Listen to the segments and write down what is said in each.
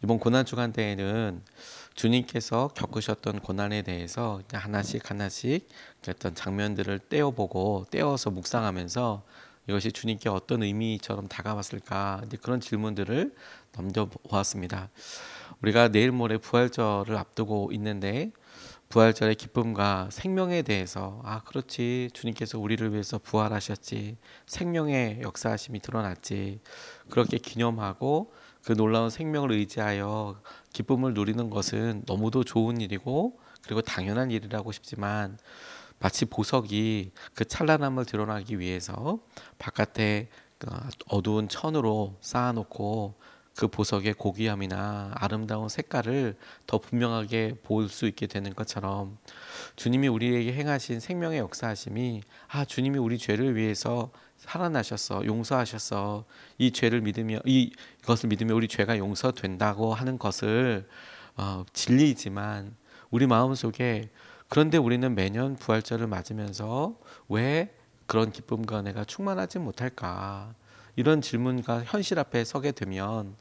이번 고난 주간 때에는 주님께서 겪으셨던 고난에 대해서 그냥 하나씩 하나씩 어떤 장면들을 떼어서 묵상하면서 이것이 주님께 어떤 의미처럼 다가왔을까, 이제 그런 질문들을 넘겨보았습니다. 우리가 내일 모레 부활절을 앞두고 있는데, 부활절의 기쁨과 생명에 대해서, 그렇지, 주님께서 우리를 위해서 부활하셨지, 생명의 역사하심이 드러났지, 그렇게 기념하고 그 놀라운 생명을 의지하여 기쁨을 누리는 것은 너무도 좋은 일이고, 그리고 당연한 일이라고 싶지만, 마치 보석이 그 찬란함을 드러나기 위해서 바깥에 그 어두운 천으로 쌓아놓고 그 보석의 고귀함이나 아름다운 색깔을 더 분명하게 볼 수 있게 되는 것처럼, 주님이 우리에게 행하신 생명의 역사하심이, 주님이 우리 죄를 위해서 살아나셨어, 용서하셨어, 이 죄를 믿으며 이것을 믿으며 우리 죄가 용서된다고 하는 것을 진리이지만, 우리 마음속에, 그런데 우리는 매년 부활절을 맞으면서 왜 그런 기쁨과 은혜가 충만하지 못할까, 이런 질문과 현실 앞에 서게 되면,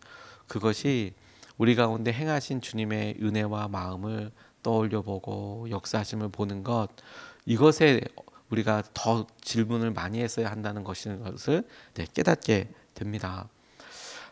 그것이 우리 가운데 행하신 주님의 은혜와 마음을 떠올려 보고 역사하심을 보는 것, 이것에 우리가 더 질문을 많이 했어야 한다는 것을 깨닫게 됩니다.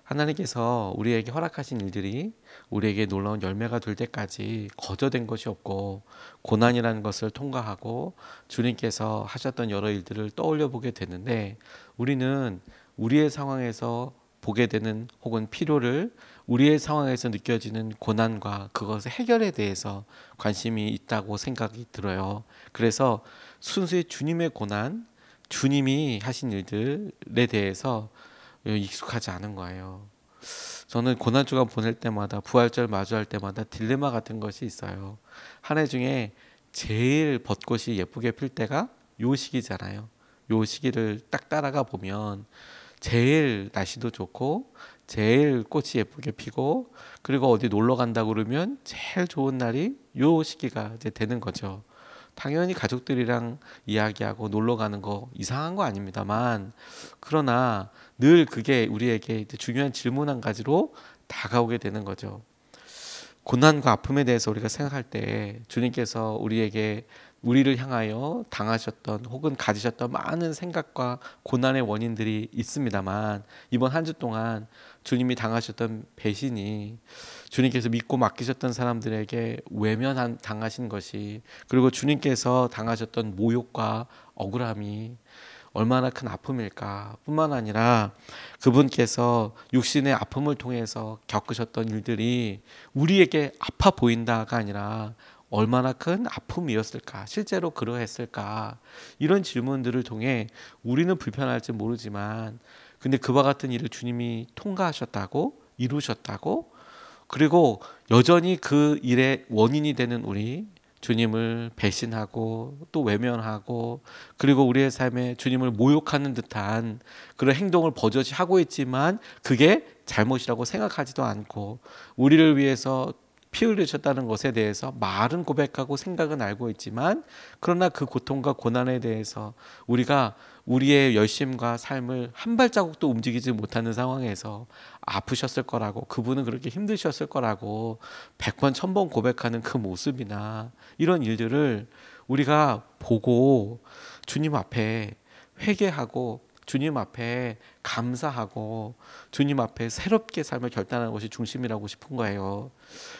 하나님께서 우리에게 허락하신 일들이 우리에게 놀라운 열매가 될 때까지 거저된 것이 없고, 고난이라는 것을 통과하고 주님께서 하셨던 여러 일들을 떠올려 보게 되는데, 우리는 우리의 상황에서 보게 되는, 혹은 필요를, 우리의 상황에서 느껴지는 고난과 그것의 해결에 대해서 관심이 있다고 생각이 들어요. 그래서 순수히 주님의 고난, 주님이 하신 일들에 대해서 익숙하지 않은 거예요. 저는 고난주간 보낼 때마다, 부활절 마주할 때마다 딜레마 같은 것이 있어요. 한 해 중에 제일 벚꽃이 예쁘게 필 때가 요 시기잖아요. 요 시기를 딱 따라가 보면 제일 날씨도 좋고, 제일 꽃이 예쁘게 피고, 그리고 어디 놀러 간다 그러면 제일 좋은 날이 요 시기가 이제 되는 거죠. 당연히 가족들이랑 이야기하고 놀러 가는 거 이상한 거 아닙니다만, 그러나 늘 그게 우리에게 중요한 질문 한 가지로 다가오게 되는 거죠. 고난과 아픔에 대해서 우리가 생각할 때, 주님께서 우리를 향하여 당하셨던, 혹은 가지셨던 많은 생각과 고난의 원인들이 있습니다만, 이번 한 주 동안 주님이 당하셨던 배신이, 주님께서 믿고 맡기셨던 사람들에게 당하신 것이, 그리고 주님께서 당하셨던 모욕과 억울함이 얼마나 큰 아픔일까, 뿐만 아니라 그분께서 육신의 아픔을 통해서 겪으셨던 일들이 우리에게 아파 보인다가 아니라 얼마나 큰 아픔이었을까, 실제로 그러했을까, 이런 질문들을 통해 우리는 불편할지 모르지만, 근데 그와 같은 일을 주님이 통과하셨다고, 이루셨다고, 그리고 여전히 그 일의 원인이 되는 우리, 주님을 배신하고 또 외면하고, 그리고 우리의 삶에 주님을 모욕하는 듯한 그런 행동을 버젓이 하고 있지만, 그게 잘못이라고 생각하지도 않고, 우리를 위해서 피 흘리셨다는 것에 대해서 말은 고백하고 생각은 알고 있지만, 그러나 그 고통과 고난에 대해서 우리가 우리의 열심과 삶을 한 발자국도 움직이지 못하는 상황에서 아프셨을 거라고, 그분은 그렇게 힘드셨을 거라고 100번 1000번 고백하는 그 모습이나, 이런 일들을 우리가 보고 주님 앞에 회개하고, 주님 앞에 감사하고, 주님 앞에 새롭게 삶을 결단하는 것이 중심이라고 싶은 거예요.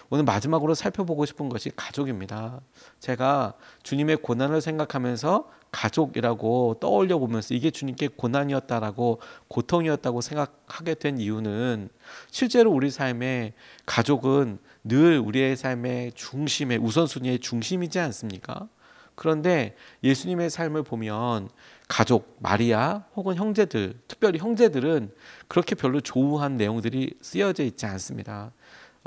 오늘 마지막으로 살펴보고 싶은 것이 가족입니다. 제가 주님의 고난을 생각하면서 가족이라고 떠올려 보면서 이게 주님께 고난이었다라고, 고통이었다고 생각하게 된 이유는, 실제로 우리 삶에 가족은 늘 우리의 삶의 중심의, 우선순위의 중심이지 않습니까? 그런데 예수님의 삶을 보면 가족, 마리아 혹은 형제들, 특별히 형제들은 그렇게 별로 조우한 내용들이 쓰여져 있지 않습니다.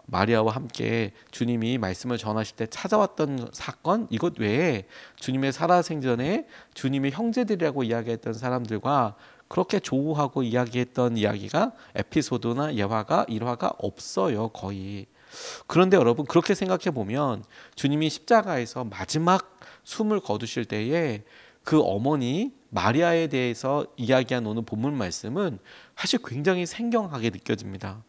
마리아와 함께 주님이 말씀을 전하실 때 찾아왔던 사건, 이것 외에 주님의 살아생전에 주님의 형제들이라고 이야기했던 사람들과 그렇게 조우하고 이야기했던 이야기가, 에피소드나 예화가, 일화가 없어요, 거의. 그런데 여러분, 그렇게 생각해 보면 주님이 십자가에서 마지막 숨을 거두실 때에 그 어머니 마리아에 대해서 이야기한 오늘 본문 말씀은 사실 굉장히 생경하게 느껴집니다.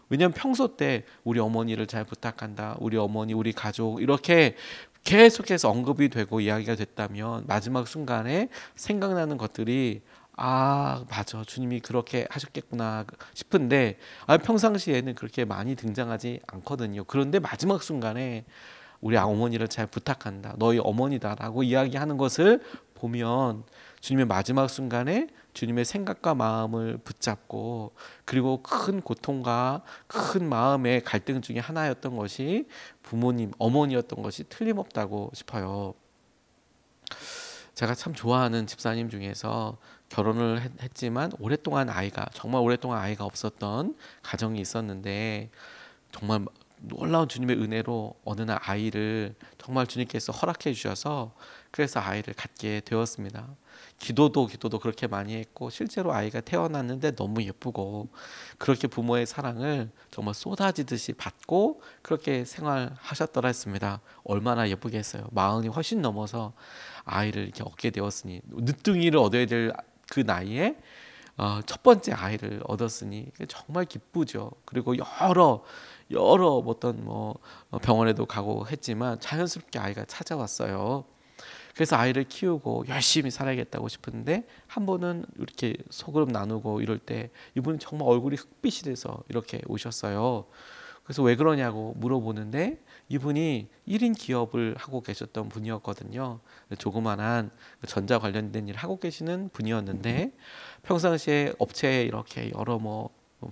왜냐하면 평소 때 우리 어머니를 잘 부탁한다, 우리 어머니, 우리 가족 이렇게 계속해서 언급이 되고 이야기가 됐다면 마지막 순간에 생각나는 것들이 아 맞아 주님이 그렇게 하셨겠구나 싶은데 평상시에는 그렇게 많이 등장하지 않거든요. 그런데 마지막 순간에 우리 어머니를 잘 부탁한다, 너희 어머니다라고 이야기하는 것을 보면 주님의 마지막 순간에 주님의 생각과 마음을 붙잡고 그리고 큰 고통과 큰 마음의 갈등 중에 하나였던 것이 부모님, 어머니였던 것이 틀림없다고 싶어요. 제가 참 좋아하는 집사님 중에서 결혼을 했지만 정말 오랫동안 아이가 없었던 가정이 있었는데 정말 놀라운 주님의 은혜로 어느 날 아이를 정말 주님께서 허락해 주셔서 그래서 아이를 갖게 되었습니다. 기도도 그렇게 많이 했고 실제로 아이가 태어났는데 너무 예쁘고 그렇게 부모의 사랑을 정말 쏟아지듯이 받고 그렇게 생활하셨더라 했습니다. 얼마나 예쁘겠어요. 마흔이 훨씬 넘어서 아이를 이렇게 얻게 되었으니, 늦둥이를 얻어야 될 그 나이에 첫 번째 아이를 얻었으니 정말 기쁘죠. 그리고 여러 어떤 병원에도 가고 했지만 자연스럽게 아이가 찾아왔어요. 그래서 아이를 키우고 열심히 살아야겠다고 싶은데 한 번은 이렇게 소그룹 나누고 이럴 때 이분은 정말 얼굴이 흑빛이 돼서 이렇게 오셨어요. 그래서 왜 그러냐고 물어보는데 이분이 1인 기업을 하고 계셨던 분이었거든요. 조그만한 전자 관련된 일을 하고 계시는 분이었는데 평상시에 업체에 이렇게 여러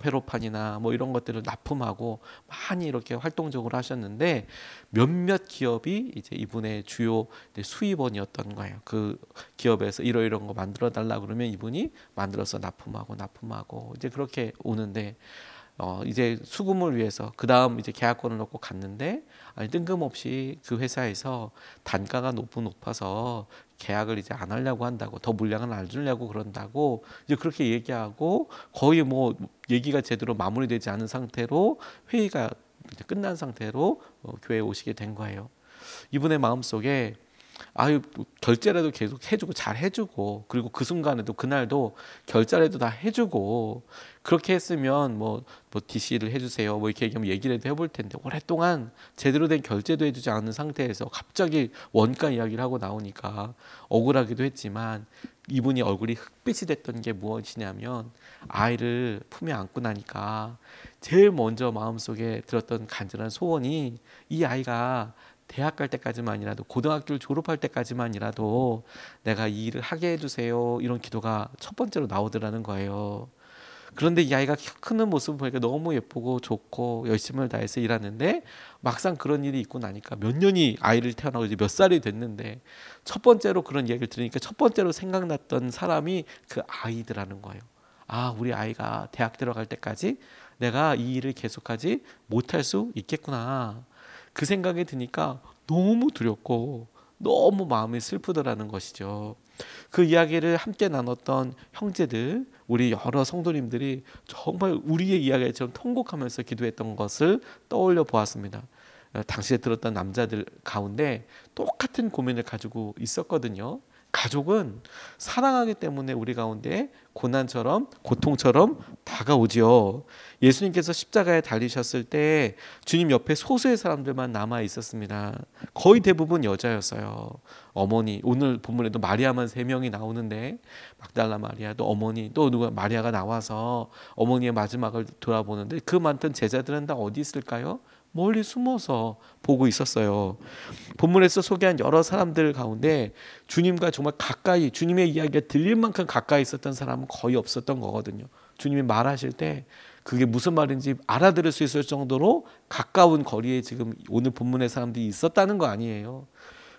회로판이나 이런 것들을 납품하고 많이 이렇게 활동적으로 하셨는데 몇몇 기업이 이제 이분의 주요 수입원이었던 거예요. 그 기업에서 이런 거 만들어 달라 그러면 이분이 만들어서 납품하고 이제 그렇게 오는데 이제 수금을 위해서 그 다음 이제 계약권을 넣고 갔는데 뜬금없이 그 회사에서 단가가 높아서 계약을 이제 안 하려고 한다고, 더 물량을 안 주려고 그런다고 이제 그렇게 얘기하고 거의 얘기가 제대로 마무리되지 않은 상태로 회의가 이제 끝난 상태로 교회에 오시게 된 거예요. 이분의 마음속에 결제라도 계속 해주고 잘 해주고 그리고 그 순간에도 그날도 결제라도 다 해주고 그렇게 했으면 DC를 해주세요 이렇게 얘기하면 얘기라도 해볼 텐데 오랫동안 제대로 된 결제도 해주지 않은 상태에서 갑자기 원가 이야기를 하고 나오니까 억울하기도 했지만 이분이 얼굴이 흑빛이 됐던 게 무엇이냐면 아이를 품에 안고 나니까 제일 먼저 마음속에 들었던 간절한 소원이 이 아이가 대학 갈 때까지만이라도, 고등학교를 졸업할 때까지만이라도 내가 이 일을 하게 해주세요 이런 기도가 첫 번째로 나오더라는 거예요. 그런데 이 아이가 크는 모습을 보니까 너무 예쁘고 좋고 열심을 다해서 일하는데 막상 그런 일이 있고 나니까 몇 년이 아이를 태어나고 이제 몇 살이 됐는데 첫 번째로 그런 이야기를 들으니까 첫 번째로 생각났던 사람이 그 아이더라는 거예요. 우리 아이가 대학 들어갈 때까지 내가 이 일을 계속하지 못할 수 있겠구나. 그 생각이 드니까 너무 두렵고 너무 마음이 슬프더라는 것이죠. 그 이야기를 함께 나눴던 형제들, 우리 여러 성도님들이 정말 우리의 이야기처럼 통곡하면서 기도했던 것을 떠올려 보았습니다. 당시에 들었던 남자들 가운데 똑같은 고민을 가지고 있었거든요. 가족은 사랑하기 때문에 우리 가운데 고난처럼 고통처럼 다가오지요. 예수님께서 십자가에 달리셨을 때 주님 옆에 소수의 사람들만 남아 있었습니다. 거의 대부분 여자였어요. 어머니, 오늘 본문에도 마리아만 3명이 나오는데 막달라 마리아, 또 어머니, 또 누가 마리아가 나와서 어머니의 마지막을 돌아보는데 그 많던 제자들은 다 어디 있을까요? 멀리 숨어서 보고 있었어요. 본문에서 소개한 여러 사람들 가운데 주님과 정말 가까이, 주님의 이야기가 들릴 만큼 가까이 있었던 사람은 거의 없었던 거거든요. 주님이 말하실 때 그게 무슨 말인지 알아들을 수 있을 정도로 가까운 거리에 지금 오늘 본문의 사람들이 있었다는 거 아니에요.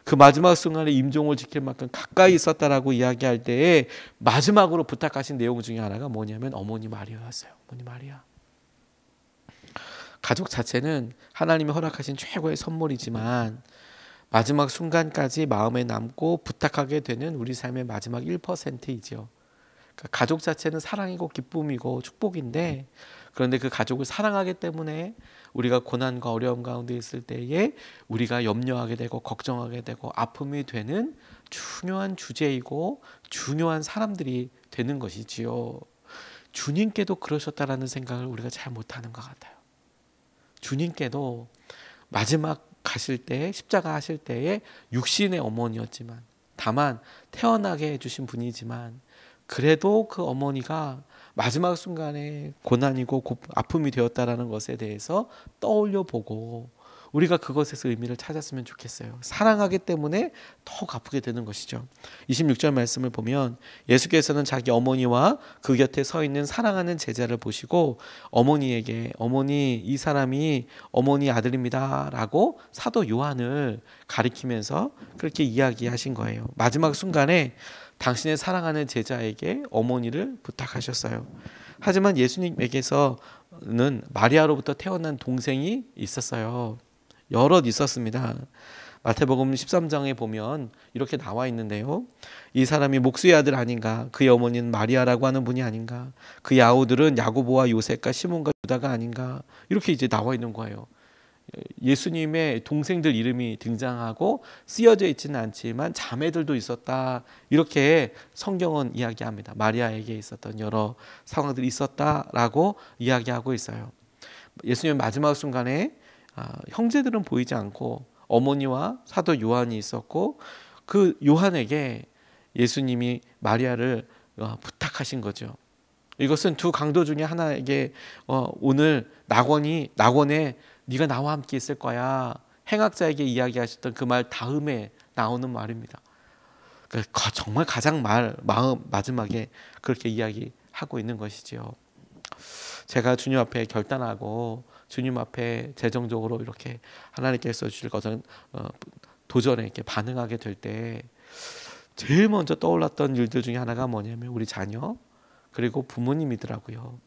그 마지막 순간에 임종을 지킬 만큼 가까이 있었다라고 이야기할 때에 마지막으로 부탁하신 내용 중에 하나가 뭐냐면 어머니 마리아였어요. 어머니 마리아. 가족 자체는 하나님이 허락하신 최고의 선물이지만 마지막 순간까지 마음에 남고 부탁하게 되는 우리 삶의 마지막 1%이죠. 그러니까 가족 자체는 사랑이고 기쁨이고 축복인데 그런데 그 가족을 사랑하기 때문에 우리가 고난과 어려움 가운데 있을 때에 우리가 염려하게 되고 걱정하게 되고 아픔이 되는 중요한 주제이고 중요한 사람들이 되는 것이지요. 주님께도 그러셨다라는 생각을 우리가 잘 못하는 것 같아요. 주님께도 마지막 가실 때 십자가 하실 때에 육신의 어머니였지만 다만 태어나게 해주신 분이지만 그래도 그 어머니가 마지막 순간에 고난이고 아픔이 되었다라는 것에 대해서 떠올려 보고 우리가 그것에서 의미를 찾았으면 좋겠어요. 사랑하기 때문에 더욱 아프게 되는 것이죠. 26절 말씀을 보면 예수께서는 자기 어머니와 그 곁에 서 있는 사랑하는 제자를 보시고 어머니에게 어머니 이 사람이 어머니 아들입니다 라고 사도 요한을 가리키면서 그렇게 이야기하신 거예요. 마지막 순간에 당신의 사랑하는 제자에게 어머니를 부탁하셨어요. 하지만 예수님에게서는 마리아로부터 태어난 동생이 있었어요. 여럿 있었습니다. 마태복음 13장에 보면 이렇게 나와 있는데요. 이 사람이 목수의 아들 아닌가? 그의 어머니는 마리아라고 하는 분이 아닌가? 그의 아우들은 야고보와 요셉과 시몬과 유다가 아닌가? 이렇게 이제 나와 있는 거예요. 예수님의 동생들 이름이 등장하고 쓰여져 있지는 않지만 자매들도 있었다. 이렇게 성경은 이야기합니다. 마리아에게 있었던 여러 상황들이 있었다라고 이야기하고 있어요. 예수님 마지막 순간에 형제들은 보이지 않고 어머니와 사도 요한이 있었고 그 요한에게 예수님이 마리아를 부탁하신 거죠. 이것은 두 강도 중에 하나에게 오늘 낙원에 네가 나와 함께 있을 거야. 행악자에게 이야기하셨던 그 말 다음에 나오는 말입니다. 정말 가장 마지막에 그렇게 이야기하고 있는 것이지요. 제가 주님 앞에 결단하고 주님 앞에 재정적으로 이렇게 하나님께서 주실 것은 도전에 이렇게 반응하게 될 때 제일 먼저 떠올랐던 일들 중에 하나가 뭐냐면 우리 자녀 그리고 부모님이더라고요.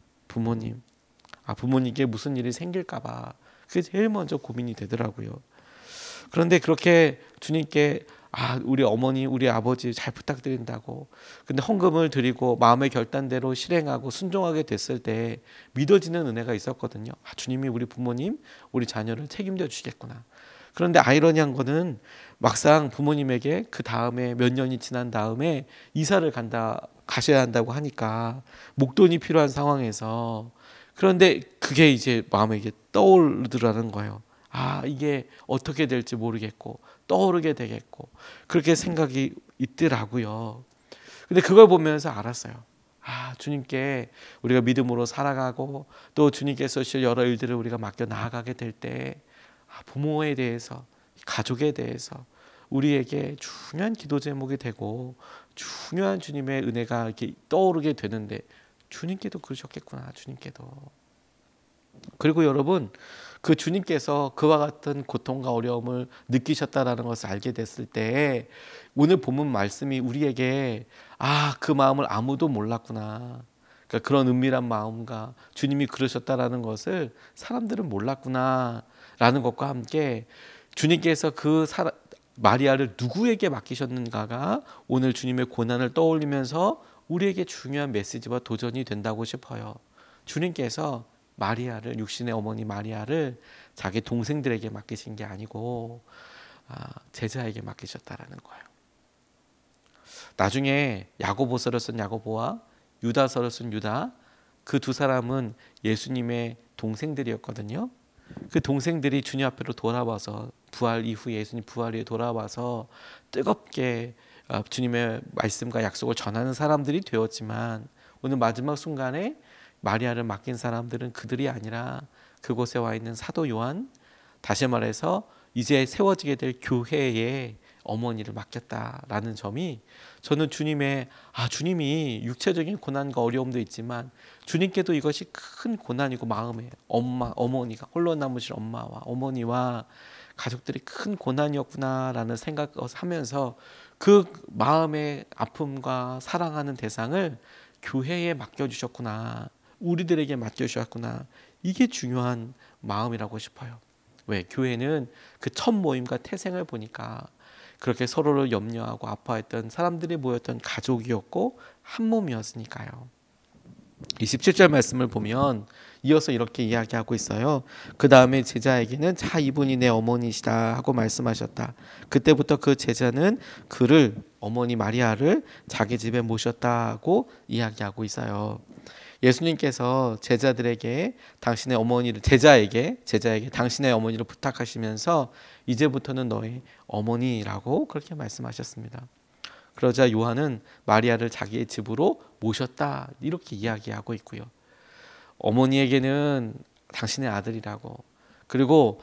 부모님께 무슨 일이 생길까봐 그게 제일 먼저 고민이 되더라고요. 그런데 그렇게 주님께 우리 어머니 우리 아버지 잘 부탁드린다고 근데 헌금을 드리고 마음의 결단대로 실행하고 순종하게 됐을 때 믿어지는 은혜가 있었거든요. 주님이 우리 부모님 우리 자녀를 책임져 주시겠구나. 그런데 아이러니한 거는 막상 부모님에게 그 다음에 몇 년이 지난 다음에 이사를 가셔야 한다고 하니까 목돈이 필요한 상황에서 그런데 그게 이제 마음에 이게 떠오르더라는 거예요. 이게 어떻게 될지 모르겠고 떠오르게 되겠고 그렇게 생각이 있더라고요. 근데 그걸 보면서 알았어요. 주님께 우리가 믿음으로 살아가고 또 주님께서 하실 여러 일들을 우리가 맡겨 나아가게 될 때 부모에 대해서 가족에 대해서 우리에게 중요한 기도 제목이 되고 중요한 주님의 은혜가 이렇게 떠오르게 되는데 주님께도 그러셨겠구나. 주님께도. 그리고 여러분 그 주님께서 그와 같은 고통과 어려움을 느끼셨다라는 것을 알게 됐을 때 오늘 본문 말씀이 우리에게 그 마음을 아무도 몰랐구나. 그러니까 그런 은밀한 마음과 주님이 그러셨다라는 것을 사람들은 몰랐구나라는 것과 함께 주님께서 마리아를 누구에게 맡기셨는가가 오늘 주님의 고난을 떠올리면서 우리에게 중요한 메시지와 도전이 된다고 싶어요. 주님께서 마리아를 육신의 어머니 마리아를 자기 동생들에게 맡기신 게 아니고 제자에게 맡기셨다라는 거예요. 나중에 야고보서를 쓴 야고보와 유다서를 쓴 유다 그 두 사람은 예수님의 동생들이었거든요. 그 동생들이 주님 앞으로 돌아와서 부활 이후에 예수님 부활 후에 돌아와서 뜨겁게 주님의 말씀과 약속을 전하는 사람들이 되었지만 오늘 마지막 순간에 마리아를 맡긴 사람들은 그들이 아니라 그곳에 와 있는 사도 요한, 다시 말해서 이제 세워지게 될 교회에 어머니를 맡겼다라는 점이 저는 주님이 육체적인 고난과 어려움도 있지만 주님께도 이것이 큰 고난이고 마음에 어머니가 홀로 남으실 엄마와 어머니와 가족들이 큰 고난이었구나라는 생각을 하면서 그 마음의 아픔과 사랑하는 대상을 교회에 맡겨주셨구나. 우리들에게 맡겨주셨구나. 이게 중요한 마음이라고 싶어요. 왜? 교회는 그 첫 모임과 태생을 보니까 그렇게 서로를 염려하고 아파했던 사람들이 모였던 가족이었고 한 몸이었으니까요. 27절 말씀을 보면 이어서 이렇게 이야기하고 있어요. 그 다음에 제자에게는 이분이 내 어머니시다 하고 말씀하셨다. 그때부터 그 제자는 어머니 마리아를 자기 집에 모셨다고 이야기하고 있어요. 예수님께서 제자들에게 당신의 어머니를 제자에게 당신의 어머니를 부탁하시면서 이제부터는 너의 어머니라고 그렇게 말씀하셨습니다. 그러자 요한은 마리아를 자기의 집으로 모셨다 이렇게 이야기하고 있고요. 어머니에게는 당신의 아들이라고, 그리고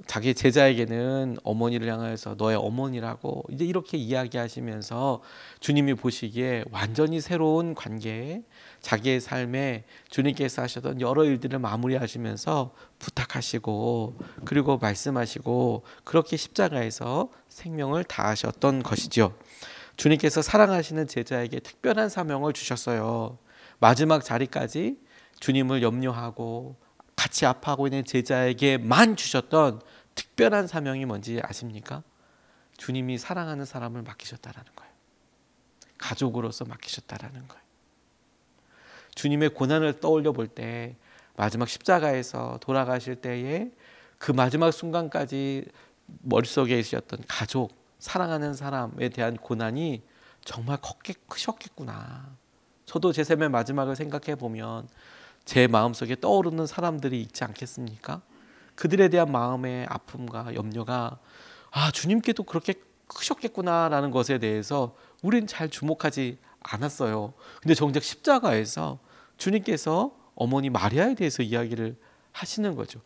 자기 제자에게는 어머니를 향해서 너의 어머니라고 이제 이렇게 이야기하시면서 주님이 보시기에 완전히 새로운 관계에 자기의 삶에 주님께서 하셨던 여러 일들을 마무리하시면서 부탁하시고 그리고 말씀하시고 그렇게 십자가에서 생명을 다하셨던 것이죠. 주님께서 사랑하시는 제자에게 특별한 사명을 주셨어요. 마지막 자리까지 주님을 염려하고 같이 아파하고 있는 제자에게만 주셨던 특별한 사명이 뭔지 아십니까? 주님이 사랑하는 사람을 맡기셨다라는 거예요. 가족으로서 맡기셨다라는 거예요. 주님의 고난을 떠올려 볼 때 마지막 십자가에서 돌아가실 때에 그 마지막 순간까지 머릿속에 있었던 가족, 사랑하는 사람에 대한 고난이 정말 크셨겠구나. 저도 제 삶의 마지막을 생각해 보면 제 마음속에 떠오르는 사람들이 있지 않겠습니까? 그들에 대한 마음의 아픔과 염려가 주님께도 그렇게 크셨겠구나라는 것에 대해서 우린 잘 주목하지 않았어요. 근데 정작 십자가에서 주님께서 어머니 마리아에 대해서 이야기를 하시는 거죠.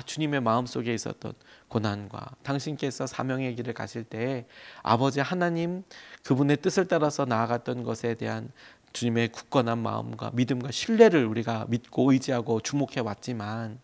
주님의 마음속에 있었던 고난과 당신께서 사명의 길을 가실 때 아버지 하나님 그분의 뜻을 따라서 나아갔던 것에 대한 주님의 굳건한 마음과 믿음과 신뢰를 우리가 믿고 의지하고 주목해 왔지만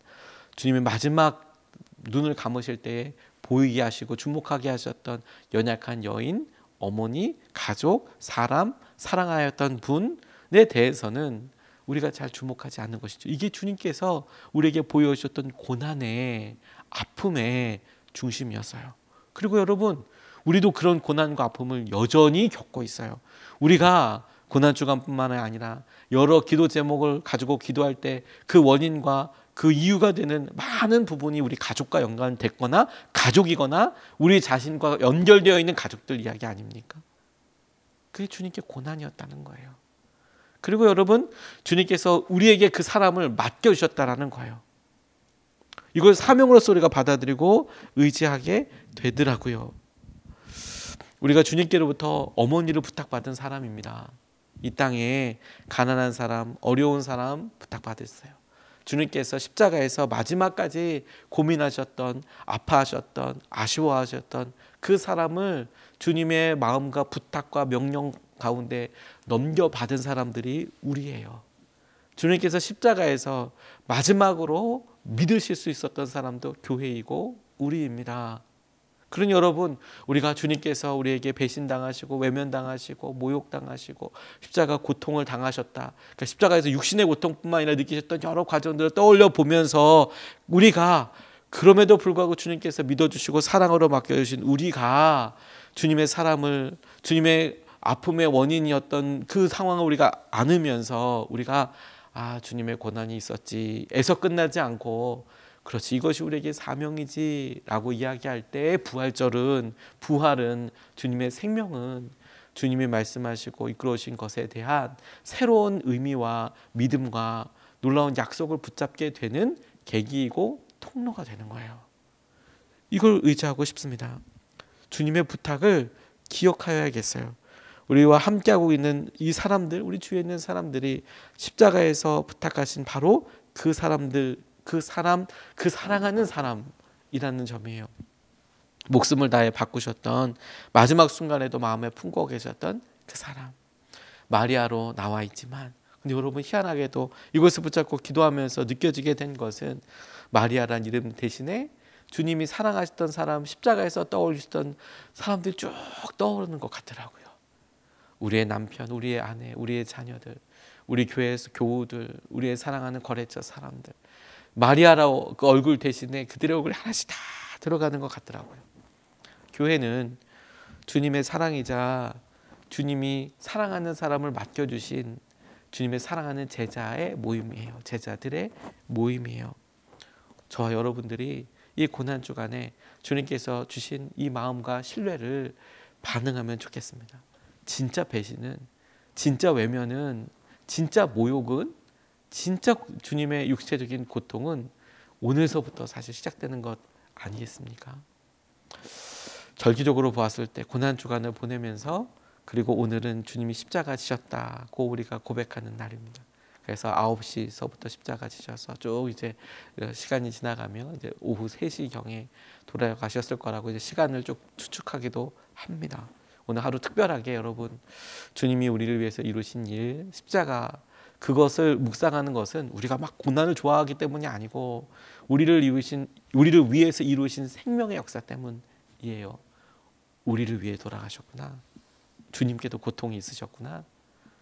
주님의 마지막 눈을 감으실 때에 보이게 하시고 주목하게 하셨던 연약한 여인, 어머니, 가족, 사람, 사랑하였던 분에 대해서는 우리가 잘 주목하지 않는 것이죠. 이게 주님께서 우리에게 보여주셨던 고난의 아픔의 중심이었어요. 그리고 여러분, 우리도 그런 고난과 아픔을 여전히 겪고 있어요. 우리가 고난 주간뿐만 아니라 여러 기도 제목을 가지고 기도할 때 그 원인과 그 이유가 되는 많은 부분이 우리 가족과 연관됐거나 가족이거나 우리 자신과 연결되어 있는 가족들 이야기 아닙니까? 그게 주님께 고난이었다는 거예요. 그리고 여러분, 주님께서 우리에게 그 사람을 맡겨주셨다라는 거예요. 이걸 사명으로서 우리가 받아들이고 의지하게 되더라고요. 우리가 주님께로부터 어머니를 부탁받은 사람입니다. 이 땅에 가난한 사람, 어려운 사람 부탁받았어요. 주님께서 십자가에서 마지막까지 고민하셨던, 아파하셨던, 아쉬워하셨던 그 사람을 주님의 마음과 부탁과 명령 가운데 넘겨받은 사람들이 우리예요. 주님께서 십자가에서 마지막으로 믿으실 수 있었던 사람도 교회이고 우리입니다. 그러니 여러분, 우리가 주님께서 우리에게 배신당하시고 외면당하시고 모욕당하시고 십자가 고통을 당하셨다. 그러니까 십자가에서 육신의 고통뿐만 아니라 느끼셨던 여러 과정들을 떠올려 보면서 우리가 그럼에도 불구하고 주님께서 믿어주시고 사랑으로 맡겨주신 우리가 주님의 사람을, 주님의 아픔의 원인이었던 그 상황을 우리가 안으면서 우리가 주님의 고난이 있었지 에서 끝나지 않고 그렇지 이것이 우리에게 사명이지 라고 이야기할 때 부활은 주님의 생명은 주님이 말씀하시고 이끌어오신 것에 대한 새로운 의미와 믿음과 놀라운 약속을 붙잡게 되는 계기이고 통로가 되는 거예요. 이걸 의지하고 싶습니다. 주님의 부탁을 기억하여야겠어요. 우리와 함께하고 있는 이 사람들, 우리 주위에 있는 사람들이 십자가에서 부탁하신 바로 그 사람들, 그 사랑하는 사람이라는 점이에요. 목숨을 다해 바꾸셨던 마지막 순간에도 마음에 품고 계셨던 그 사람. 마리아로 나와 있지만 근데 여러분 희한하게도 이것을 붙잡고 기도하면서 느껴지게 된 것은 마리아란 이름 대신에 주님이 사랑하셨던 사람, 십자가에서 떠올리셨던 사람들이 쭉 떠오르는 것 같더라고요. 우리의 남편, 우리의 아내, 우리의 자녀들, 우리 교회에서 교우들, 우리의 사랑하는 거래처 사람들, 마리아라고 그 얼굴 대신에 그들의 얼굴이 하나씩 다 들어가는 것 같더라고요. 교회는 주님의 사랑이자 주님이 사랑하는 사람을 맡겨주신 주님의 사랑하는 제자의 모임이에요. 제자들의 모임이에요. 저와 여러분들이 이 고난 주간에 주님께서 주신 이 마음과 신뢰를 반응하면 좋겠습니다. 진짜 배신은, 진짜 외면은, 진짜 모욕은 진짜 주님의 육체적인 고통은 오늘서부터 사실 시작되는 것 아니겠습니까? 절기적으로 보았을 때 고난 주간을 보내면서 그리고 오늘은 주님이 십자가 지셨다고 우리가 고백하는 날입니다. 그래서 9시서부터 십자가 지셔서 쭉 이제 시간이 지나가면 이제 오후 3시경에 돌아가셨을 거라고 이제 시간을 쭉 추측하기도 합니다. 오늘 하루 특별하게 여러분 주님이 우리를 위해서 이루신 일 십자가 그것을 묵상하는 것은 우리가 막 고난을 좋아하기 때문이 아니고 우리를 위해서 이루신 생명의 역사 때문이에요. 우리를 위해 돌아가셨구나. 주님께도 고통이 있으셨구나.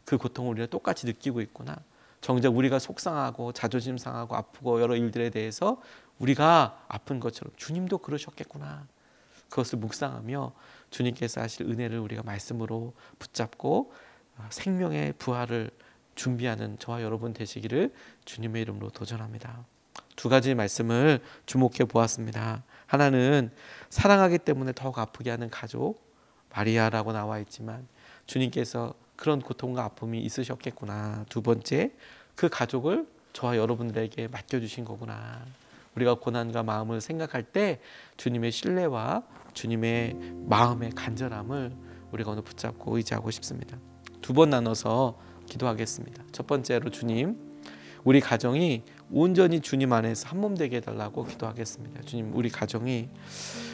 그 고통을 우리가 똑같이 느끼고 있구나. 정작 우리가 속상하고 자존심 상하고 아프고 여러 일들에 대해서 우리가 아픈 것처럼 주님도 그러셨겠구나. 그것을 묵상하며 주님께서 하실 은혜를 우리가 말씀으로 붙잡고 생명의 부활을 준비하는 저와 여러분 되시기를 주님의 이름으로 도전합니다. 2가지 말씀을 주목해 보았습니다. 하나는 사랑하기 때문에 더욱 아프게 하는 가족 마리아라고 나와 있지만 주님께서 그런 고통과 아픔이 있으셨겠구나. 2번째, 그 가족을 저와 여러분들에게 맡겨주신 거구나. 우리가 고난과 마음을 생각할 때 주님의 신뢰와 주님의 마음의 간절함을 우리가 오늘 붙잡고 의지하고 싶습니다. 2번 나눠서 기도하겠습니다. 첫 번째로 주님, 우리 가정이 온전히 주님 안에서 한 몸 되게 해달라고 기도하겠습니다. 주님, 우리 가정이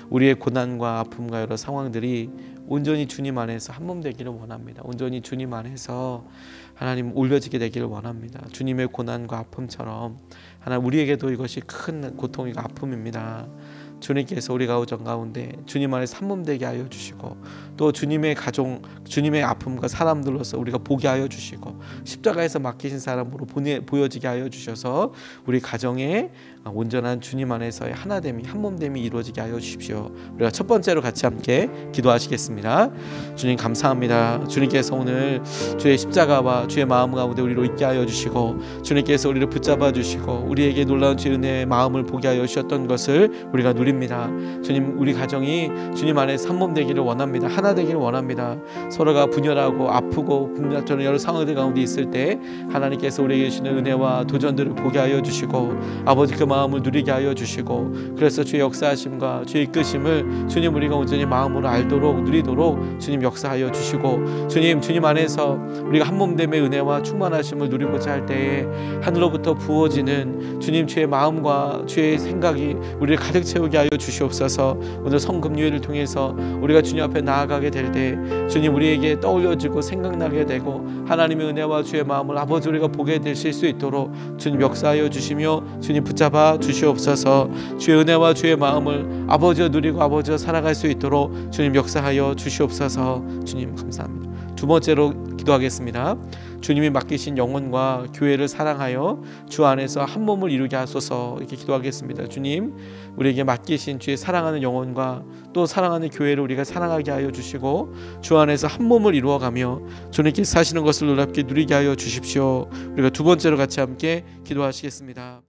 우리의 고난과 아픔과 여러 상황들이 온전히 주님 안에서 한 몸 되기를 원합니다. 온전히 주님 안에서 하나님 올려지게 되기를 원합니다. 주님의 고난과 아픔처럼 하나님 우리에게도 이것이 큰 고통이고 아픔입니다. 주님께서 우리 가정 가운데 주님 안에서 한 몸 되게 하여 주시고 또 주님의 가정, 주님의 아픔과 사람들로서 우리가 보게 하여 주시고 십자가에서 맡기신 사람으로 보여지게 하여 주셔서 우리 가정에 온전한 주님 안에서의 하나됨이 한 몸됨이 이루어지게 하여 주십시오. 우리가 첫 번째로 같이 함께 기도하시겠습니다. 주님 감사합니다. 주님께서 오늘 주의 십자가와 주의 마음 가운데 우리로 있게 하여 주시고 주님께서 우리를 붙잡아 주시고 우리에게 놀라운 주의 은혜의 마음을 보게 하여 주셨던 것을 우리가 누립니다. 주님, 우리 가정이 주님 안에서 한 몸 되기를 원합니다. 하나 되기를 원합니다. 서로가 분열하고 아프고 분열하는 여러 상황들 가운데 있을 때 하나님께서 우리에게 주시는 은혜와 도전들을 보게 하여 주시고 아버지 그 마음을 누리게 하여 주시고 그래서 주의 역사하심과 주의 이끄심을 주님 우리가 온전히 마음으로 알도록 누리도록 주님 역사하여 주시고 주님 안에서 우리가 한 몸됨의 은혜와 충만하심을 누리고자 할 때에 하늘로부터 부어지는 주님 주의 마음과 주의 생각이 우리를 가득 채우게 하여 주시옵소서. 오늘 성금요일을 통해서 우리가 주님 앞에 나아가게 될 때 주님 우리에게 떠올려지고 생각나게 되고 하나님의 은혜와 주의 마음을 아버지 우리가 보게 되실 수 있도록 주님 역사하여 주시며 주님 붙잡아 주시옵소서. 주의 은혜와 주의 마음을 아버지와 누리고 아버지와 살아갈 수 있도록 주님 역사하여 주시옵소서. 주님 감사합니다. 2번째로 기도하겠습니다. 주님이 맡기신 영혼과 교회를 사랑하여 주 안에서 한 몸을 이루게 하소서. 이렇게 기도하겠습니다. 주님, 우리에게 맡기신 주의 사랑하는 영혼과 또 사랑하는 교회를 우리가 사랑하게 하여 주시고 주 안에서 한 몸을 이루어가며 주님께서 사시는 것을 놀랍게 누리게 하여 주십시오. 우리가 2번째로 같이 함께 기도하시겠습니다.